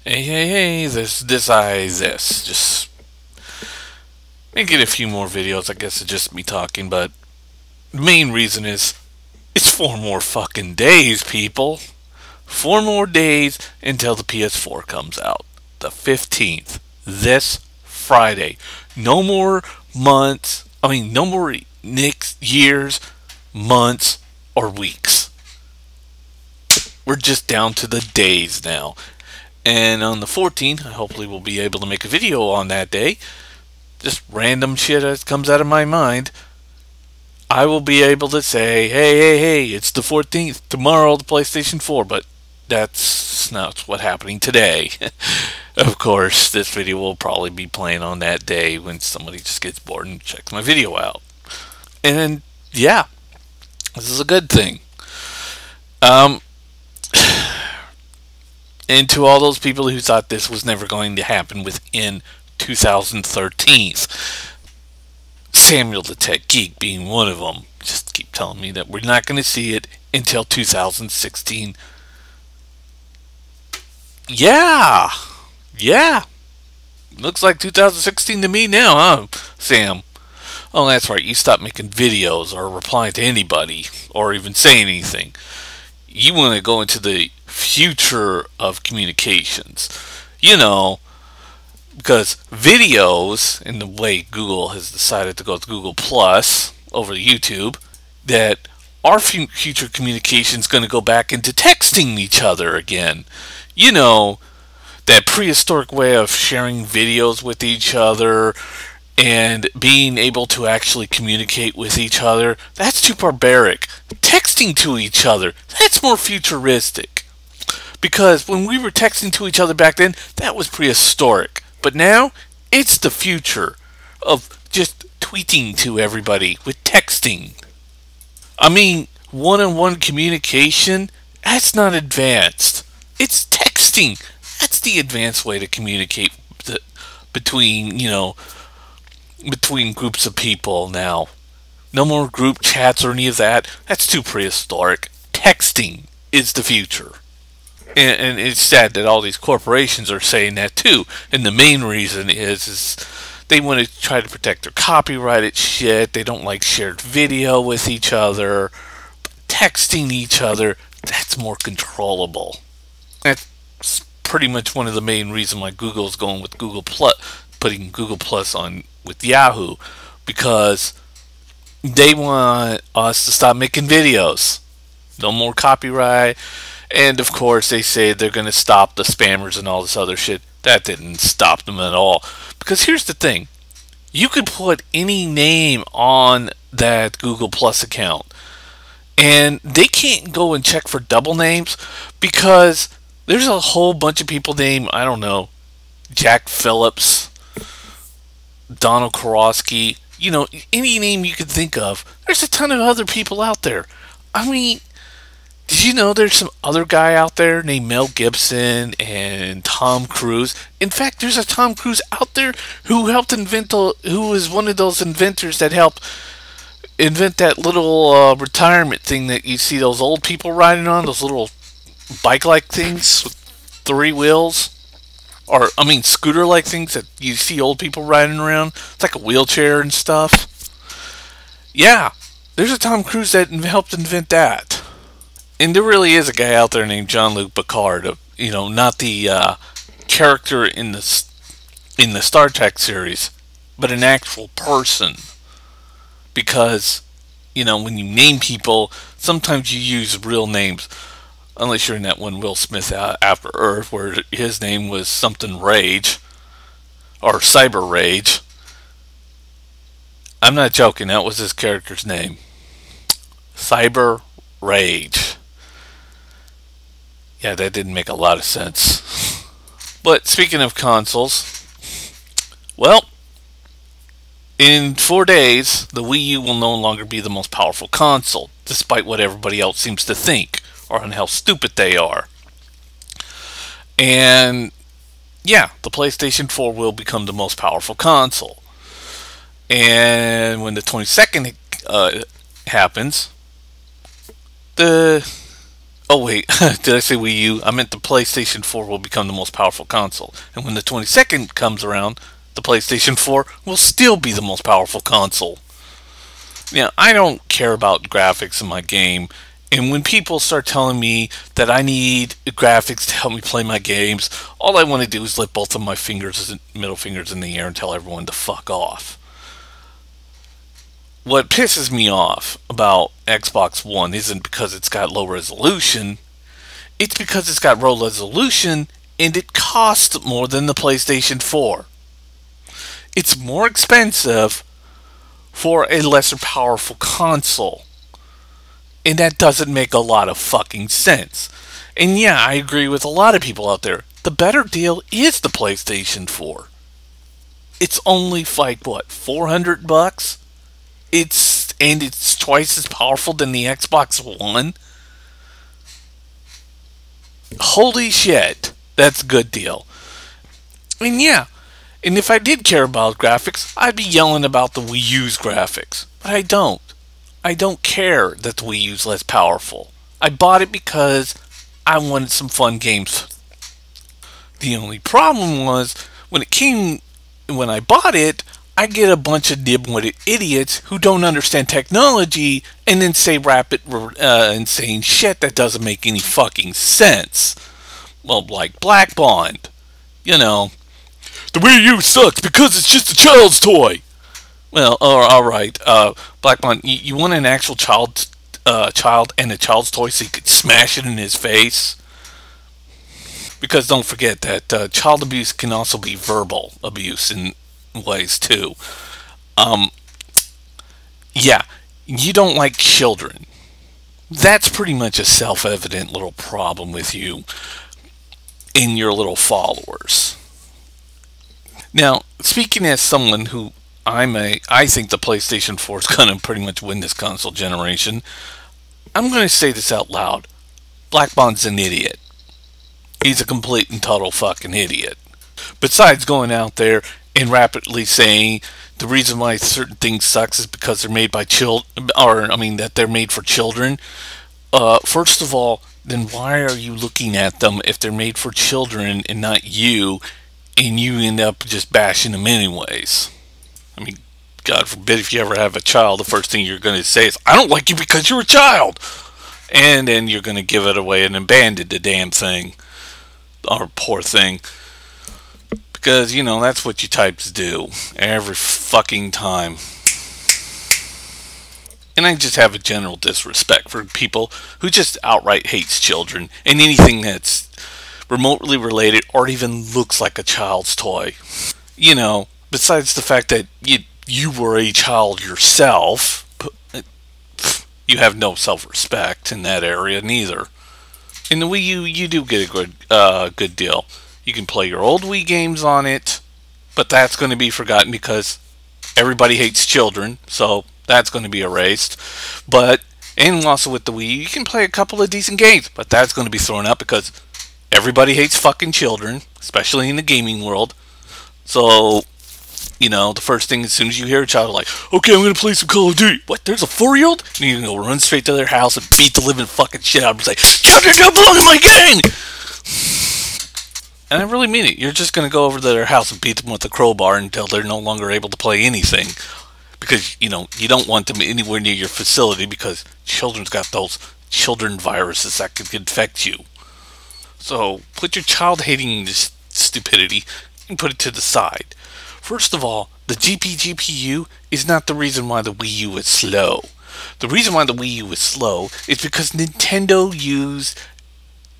Hey, this, Just making a few more videos. I guess it's just me talking, but the main reason is it's 4 more fucking days, people. 4 more days until the PS4 comes out. The 15th. This Friday. No more months. No more next years, months, or weeks. We're just down to the days now. And on the 14th, hopefully we'll be able to make a video on that day. Just random shit that comes out of my mind. I will be able to say, hey, it's the 14th, tomorrow the PlayStation 4, but that's not what's happening today. Of course, this video will probably be playing on that day when somebody just gets bored and checks my video out. And yeah, this is a good thing. And to all those people who thought this was never going to happen within 2013, Samuel the Tech Geek being one of them, just keep telling me that we're not going to see it until 2016. Yeah. Looks like 2016 to me now, huh, Sam? Oh, that's right. You stopped making videos or replying to anybody or even saying anything. You want to go into the future of communications. Because videos, in the way Google has decided to go with Google Plus over YouTube, that our future communication is going to go back into texting each other again. That prehistoric way of sharing videos with each other and being able to actually communicate with each other, that's too barbaric. Texting to each other, that's more futuristic. Because when we were texting to each other back then, that was prehistoric. But now, it's the future of just tweeting to everybody with texting. One-on-one communication, that's not advanced. It's texting. That's the advanced way to communicate between groups of people now. No more group chats or any of that. That's too prehistoric. Texting is the future. And it's sad that all these corporations are saying that too. And the main reason is they want to try to protect their copyrighted shit. They don't like shared video with each other. Texting each other, that's more controllable. That's pretty much one of the main reasons why Google's going with Google Plus, putting Google Plus on with Yahoo, because they want us to stop making videos. No more copyright. And of course, they say they're going to stop the spammers and all this other shit. That didn't stop them at all. Because here's the thing. You could put any name on that Google Plus account. And they can't go and check for double names because there's a whole bunch of people named, I don't know, Jack Phillips, Donald Karofsky, any name you could think of. There's a ton of other people out there. Did you know there's some other guy out there named Mel Gibson and Tom Cruise? In fact, there's a Tom Cruise out there who was one of those inventors that helped invent that little retirement thing that you see those old people riding on, those little bike-like things with 3 wheels. Scooter-like things that you see old people riding around. It's like a wheelchair and stuff. Yeah, there's a Tom Cruise that helped invent that. And there really is a guy out there named Jean-Luc Picard. Not the character in the Star Trek series, but an actual person. Because, when you name people, sometimes you use real names. Unless you're in that one Will Smith After Earth, where his name was something Rage. Or Cyber Rage. I'm not joking, that was his character's name. Cyber Rage. Yeah, that didn't make a lot of sense. But speaking of consoles, well, in 4 days, the Wii U will no longer be the most powerful console, despite what everybody else seems to think, or on how stupid they are. And yeah, the PlayStation 4 will become the most powerful console. And when the 22nd happens, Oh wait, did I say Wii U? I meant the PlayStation 4 will become the most powerful console. And when the 22nd comes around, the PlayStation 4 will still be the most powerful console. Now, I don't care about graphics in my game. And when people start telling me that I need graphics to help me play my games, all I want to do is lift both of my fingers, middle fingers in the air and tell everyone to fuck off. What pisses me off about Xbox One isn't because it's got low resolution, it's because it's got low resolution and it costs more than the PlayStation 4. It's more expensive for a lesser powerful console. And that doesn't make a lot of fucking sense. And yeah, I agree with a lot of people out there. The better deal is the PlayStation 4. It's only like what, $400? It's twice as powerful than the Xbox One. Holy shit, that's a good deal. And yeah, and if I did care about graphics, I'd be yelling about the Wii U's graphics. But I don't. I don't care that the Wii U's less powerful. I bought it because I wanted some fun games. The only problem was when I bought it, I get a bunch of dim-witted idiots who don't understand technology and then say rapid, insane shit that doesn't make any fucking sense. Well, like Black Bond. You know, the Wii U sucks because it's just a child's toy. Well, alright, Black Bond, you want an actual child and a child's toy so you could smash it in his face? Because don't forget that child abuse can also be verbal abuse in ways too. Yeah, you don't like children. That's pretty much a self-evident little problem with you and your little followers. Now, speaking as someone who I think the PlayStation 4 is going to pretty much win this console generation. I'm going to say this out loud. Black Bond's an idiot. He's a complete and total fucking idiot. Besides going out there and rapidly saying the reason why certain things sucks is because they're made by that they're made for children. First of all, then why are you looking at them if they're made for children and not you, and you end up just bashing them anyways? I mean, God forbid if you ever have a child, the first thing you're going to say is, I don't like you because you're a child. And then you're going to give it away and abandon the damn thing. Or poor thing. Because, you know, that's what you types do. Every fucking time. And I just have a general disrespect for people who just outright hates children. And anything that's remotely related or even looks like a child's toy. You know, besides the fact that you were a child yourself, you have no self-respect in that area neither. In the Wii U, you do get a good deal. You can play your old Wii games on it, but that's going to be forgotten because everybody hates children, so that's going to be erased. And also with the Wii U, you can play a couple of decent games, but that's going to be thrown out because everybody hates fucking children, especially in the gaming world. So, you know, the first thing as soon as you hear a child, like, okay, I'm going to play some Call of Duty. What, there's a 4-year-old? And you can go run straight to their house and beat the living fucking shit out of them and say, children don't belong in my game! And I really mean it. You're just going to go over to their house and beat them with a crowbar until they're no longer able to play anything. Because, you know, you don't want them anywhere near your facility because children's got those children viruses that could infect you. So, put your child-hating stupidity and put it to the side. First of all, the GPU is not the reason why the Wii U is slow. The reason why the Wii U is slow is because Nintendo used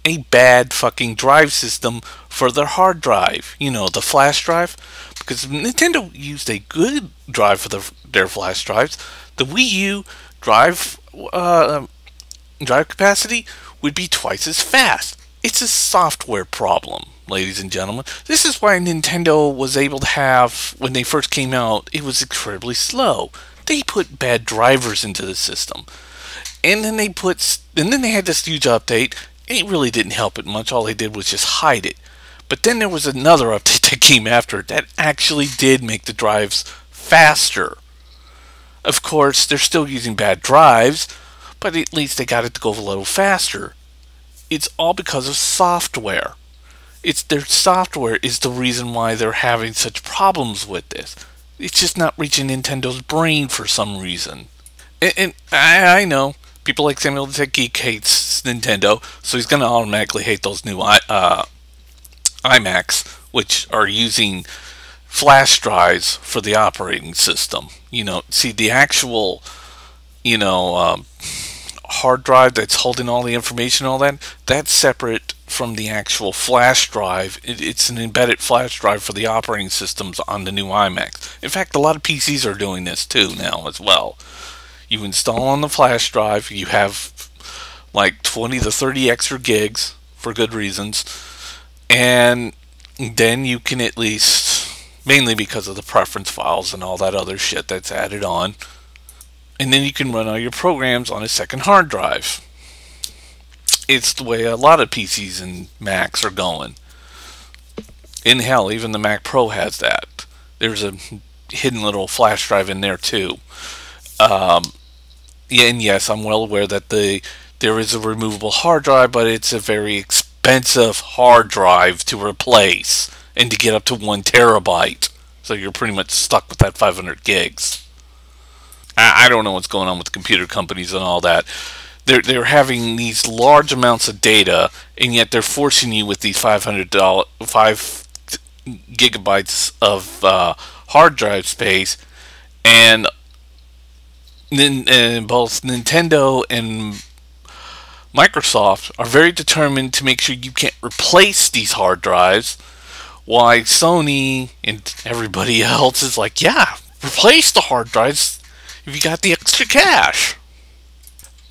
a bad fucking drive system for their hard drive. You know, the flash drive. Because Nintendo used a good drive for their flash drives. The Wii U drive capacity would be twice as fast. It's a software problem, ladies and gentlemen. This is why Nintendo was able to have, when they first came out, it was incredibly slow. They put bad drivers into the system. And then they had this huge update, and it really didn't help it much. All they did was just hide it. But then there was another update that came after that actually did make the drives faster. Of course, they're still using bad drives, but at least they got it to go a little faster. it's all because of software. It's their software is the reason why they're having such problems with this. It's just not reaching Nintendo's brain for some reason. And I know people like Samuel the Tech Geek hates Nintendo, so he's going to automatically hate those new iMacs, which are using flash drives for the operating system. See the actual, you know, hard drive that's holding all the information, all that's separate from the actual flash drive. It's an embedded flash drive for the operating systems on the new iMacs. In fact, a lot of PCs are doing this too now as well. You install on the flash drive, you have like 20 to 30 extra gigs for good reasons, and then you can at least, mainly because of the preference files and all that other shit that's added on, and then you can run all your programs on a second hard drive. It's the way a lot of PCs and Macs are going. In hell, even the Mac Pro has that. There's a hidden little flash drive in there too. Yeah, and yes, I'm well aware that there is a removable hard drive, but it's a very expensive hard drive to replace and to get up to 1 terabyte. So you're pretty much stuck with that 500 gigs. I don't know what's going on with computer companies and all that. They're having these large amounts of data, and yet they're forcing you with these $5 gigabytes of hard drive space, and both Nintendo and Microsoft are very determined to make sure you can't replace these hard drives, while Sony and everybody else is like, yeah, replace the hard drives if you got the extra cash.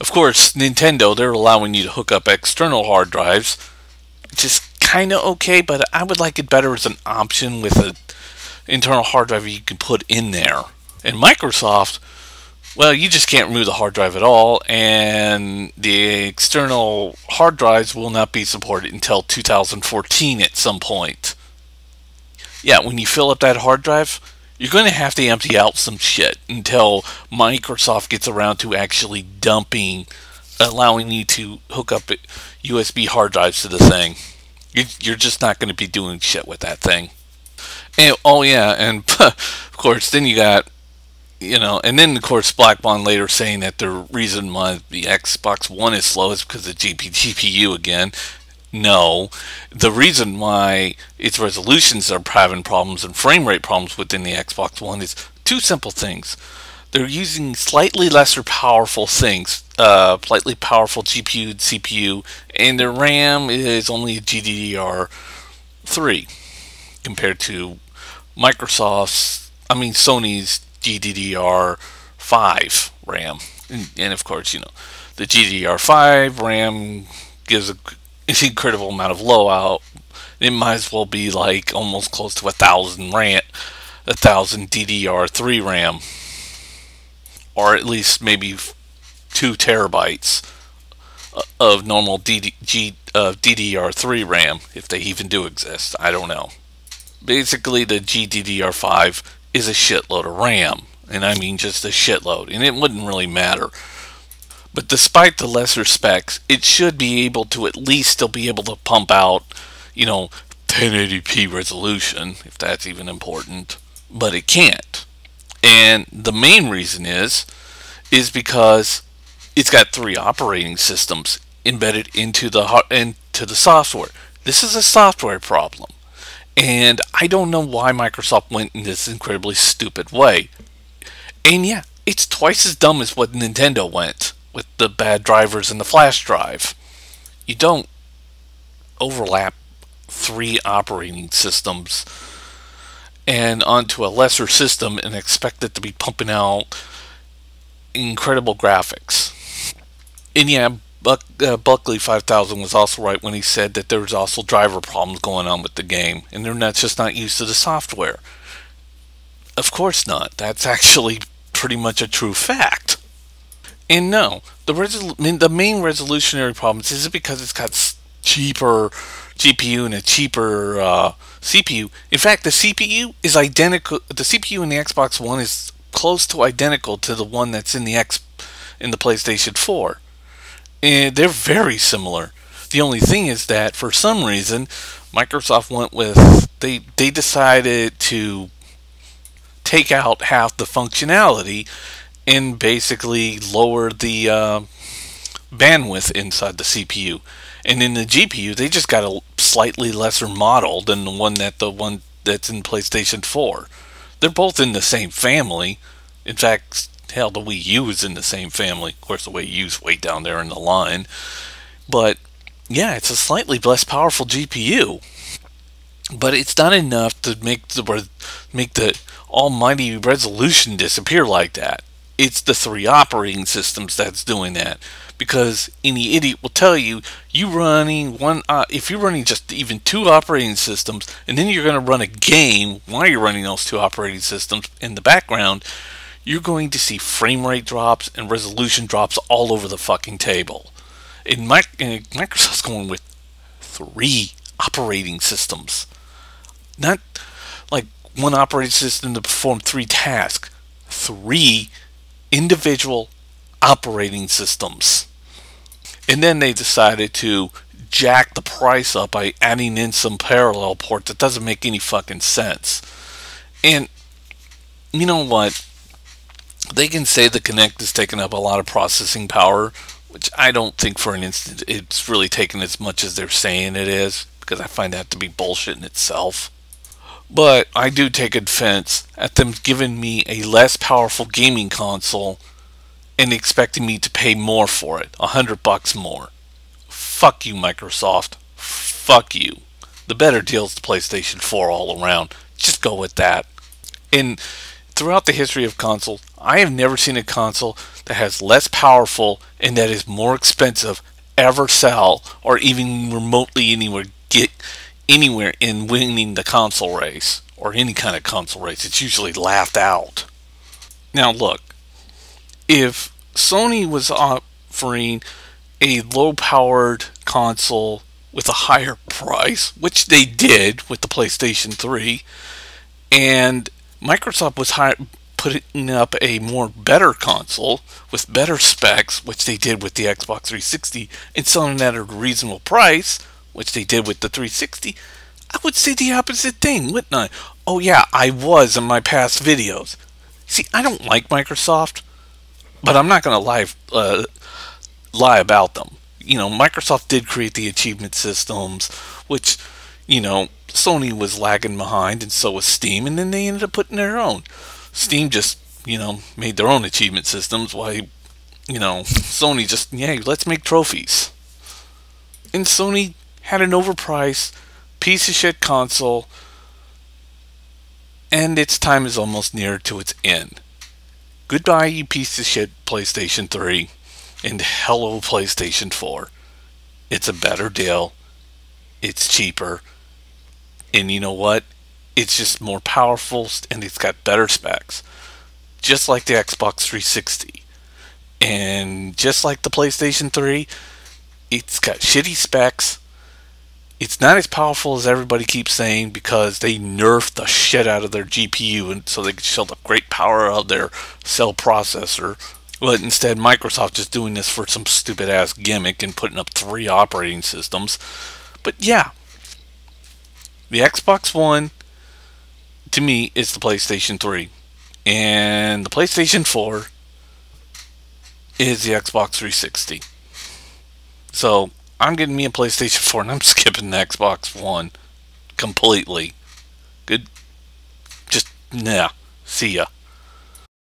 Of course, Nintendo, they're allowing you to hook up external hard drives, which is kind of okay, but I would like it better as an option with an internal hard drive you can put in there. And Microsoft, well, you just can't remove the hard drive at all, and the external hard drives will not be supported until 2014 at some point. Yeah, when you fill up that hard drive, you're going to have to empty out some shit until Microsoft gets around to actually allowing you to hook up USB hard drives to the thing. You're just not going to be doing shit with that thing. And, oh yeah, and of course, then you got, and then of course Blackbond later saying that the reason why the Xbox One is slow is because of GPU again. No, the reason why its resolutions are having problems and frame rate problems within the Xbox One is two simple things. They're using slightly lesser powerful things, slightly powerful GPU and CPU, and their RAM is only a GDDR3 compared to Sony's GDDR5 RAM. And of course, the GDDR5 RAM gives an incredible amount of low out. It might as well be like almost close to 1,000 DDR3 RAM, or at least maybe 2 terabytes of normal DDR3 RAM, if they even do exist. I don't know. Basically, the GDDR5 is a shitload of RAM, and I mean just a shitload, and it wouldn't really matter. But despite the lesser specs, it should be able to at least still be able to pump out, 1080p resolution, if that's even important. But it can't. And the main reason is because it's got 3 operating systems embedded into the software. This is a software problem. And I don't know why Microsoft went in this incredibly stupid way. And yeah, it's twice as dumb as what Nintendo went with the bad drivers and the flash drive. You don't overlap 3 operating systems and onto a lesser system and expect it to be pumping out incredible graphics. And yeah, Buckley 5000 was also right when he said that there was also driver problems going on with the game, and they're just not used to the software. Of course not. That's actually pretty much a true fact. And no, the main resolutionary problems isn't because it's got cheaper GPU and a cheaper CPU. In fact, the CPU is identical. The CPU in the Xbox One is close to identical to the one that's in the PlayStation 4. And they're very similar. The only thing is that for some reason, Microsoft went with they decided to take out half the functionality and basically lower the bandwidth inside the CPU. And in the GPU, they just got a slightly lesser model than the one that's in PlayStation 4. They're both in the same family. In fact, hell, the Wii U is in the same family. Of course, the Wii U's way down there in the line. But yeah, it's a slightly less powerful GPU. But it's not enough to make the almighty resolution disappear like that. It's the three operating systems that's doing that. Because any idiot will tell you, if you're running just even two operating systems, and then you're going to run a game while you're running those two operating systems in the background, you're going to see frame rate drops and resolution drops all over the fucking table. And Microsoft's going with three operating systems. Not like one operating system to perform three tasks. Three individual operating systems. And then they decided to jack the price up by adding in some parallel port that doesn't make any fucking sense. And you know what? They can say the Kinect is taking up a lot of processing power, which I don't think for an instant it's really taken as much as they're saying it is, because I find that to be bullshit in itself. But I do take offense at them giving me a less powerful gaming console and expecting me to pay more for it, $100 more. Fuck you, Microsoft. Fuck you. The better deal's the PlayStation 4 all around. Just go with that. And throughout the history of consoles, I have never seen a console that has less powerful and that is more expensive ever sell or even remotely get anywhere in winning the console race or any kind of console race. It's usually laughed out. Now look, if Sony was offering a low-powered console with a higher price, which they did with the PlayStation 3, and Microsoft was putting up a better console with better specs, which they did with the Xbox 360, and selling that at a reasonable price, which they did with the 360, I would say the opposite thing, wouldn't I? Oh yeah, I was in my past videos. See, I don't like Microsoft, but I'm not going to lie about them. You know, Microsoft did create the achievement systems, which, you know, Sony was lagging behind, and so was Steam, and then they ended up putting their own. Steam just, you know, made their own achievement systems, while, you know, Sony just, yeah, let's make trophies. And Sony had an overpriced piece of shit console, and its time is almost near to its end. Goodbye, you piece of shit PlayStation 3, and hello PlayStation 4. It's a better deal, it's cheaper, and you know what? It's just more powerful, and it's got better specs. Just like the Xbox 360. And just like the PlayStation 3, it's got shitty specs. It's not as powerful as everybody keeps saying because they nerfed the shit out of their GPU and so they could show the great power of their cell processor. But instead, Microsoft is doing this for some stupid ass gimmick and putting up 3 operating systems. But yeah, the Xbox One to me is the PlayStation 3, and the PlayStation 4 is the Xbox 360. So I'm getting me a PlayStation 4 and I'm skipping the Xbox One completely. Good. Just, nah. See ya.